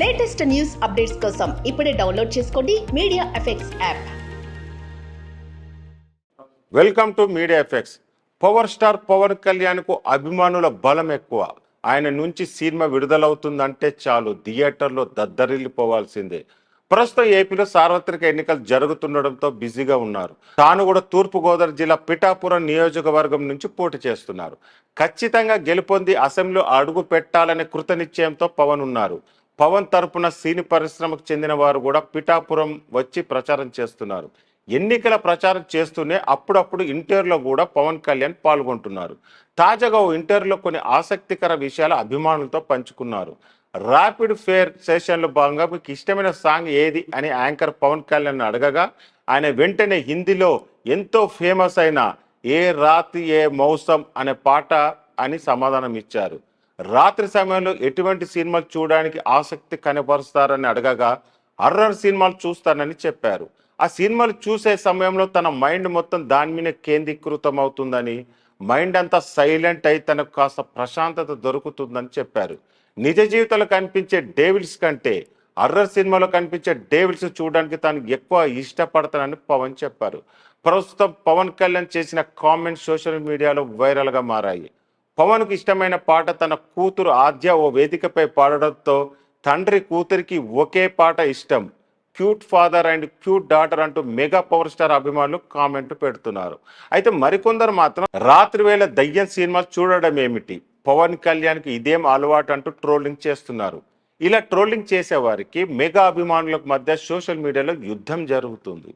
Latest news updates కోసం ఇప్పుడే download చేసుకోండి media effects app. Welcome to media effects. Power star Pawan Kalyan కు అభిమానుల బలం ఎక్కువ. ఆయన నుంచి సినిమా విడుదలవుతుందంటే చాలు థియేటర్లో దద్దరిల్లిపోవాల్సిందే. ప్రస్తుతం ఏపీలో సార్వత్రిక ఎన్నికలు జరుగుతుండడంతో బిజీగా ఉన్నారు. తాను కూడా తూర్పుగోదావరి జిల్లా పిఠాపురం నియోజకవర్గం నుంచి పోటీ చేస్తున్నారు. ఖచ్చితంగా గెలుపొంది అసెంబ్లీలో అడుగు పెట్టాలనే కృతనిశ్చయంతో పవన్ ఉన్నారు. పవన్ తరపున సినీ పరిశ్రమకు చెందిన వారు కూడా పిఠాపురం వచ్చి ప్రచారం చేస్తున్నారు. ఎన్నికల ప్రచారం చేస్తూనే అప్పుడప్పుడు ఇంటర్వ్యూలో కూడా పవన్ కళ్యాణ్ పాల్గొంటున్నారు. తాజాగా ఓ ఇంటర్వ్యూలో కొన్ని ఆసక్తికర విషయాలు అభిమానులతో పంచుకున్నారు. ర్యాపిడ్ ఫేర్ సెషన్లో భాగంగా మీకు ఇష్టమైన సాంగ్ ఏది అని యాంకర్ పవన్ కళ్యాణ్ అడగగా ఆయన వెంటనే హిందీలో ఎంతో ఫేమస్ అయిన ఏ రాతి ఏ మౌసం అనే పాట అని సమాధానం ఇచ్చారు. రాత్రి సమయంలో ఎటువంటి సినిమాలు చూడడానికి ఆసక్తి కనబరుస్తారని అడగగా హర్రర్ సినిమాలు చూస్తానని చెప్పారు. ఆ సినిమాలు చూసే సమయంలో తన మైండ్ మొత్తం దాని మీద కేంద్రీకృతం అవుతుందని, మైండ్ అంతా సైలెంట్ అయి తనకు కాస్త ప్రశాంతత దొరుకుతుందని చెప్పారు. నిజ జీవితంలో కనిపించే డేవిల్స్ కంటే హర్రర్ సినిమాలో కనిపించే డేవిల్స్ చూడడానికి తాను ఎక్కువ ఇష్టపడతానని పవన్ చెప్పారు. ప్రస్తుతం పవన్ కళ్యాణ్ చేసిన కామెంట్స్ సోషల్ మీడియాలో వైరల్గా మారాయి. పవన్కు ఇష్టమైన పాట తన కూతురు ఆద్య ఓ వేదికపై పాడడంతో తండ్రి కూతురికి ఒకే పాట ఇష్టం, cute father and cute daughter అంటూ మెగా పవర్ స్టార్ అభిమానులు కామెంట్ పెడుతున్నారు. అయితే మరికొందరు మాత్రం రాత్రి వేళ దయ్యం సినిమాలు చూడడం ఏమిటి, పవన్ కళ్యాణ్కి ఇదేం అలవాటు అంటూ ట్రోలింగ్ చేస్తున్నారు. ఇలా ట్రోలింగ్ చేసే వారికి మెగా అభిమానులకు మధ్య సోషల్ మీడియాలో యుద్ధం జరుగుతుంది.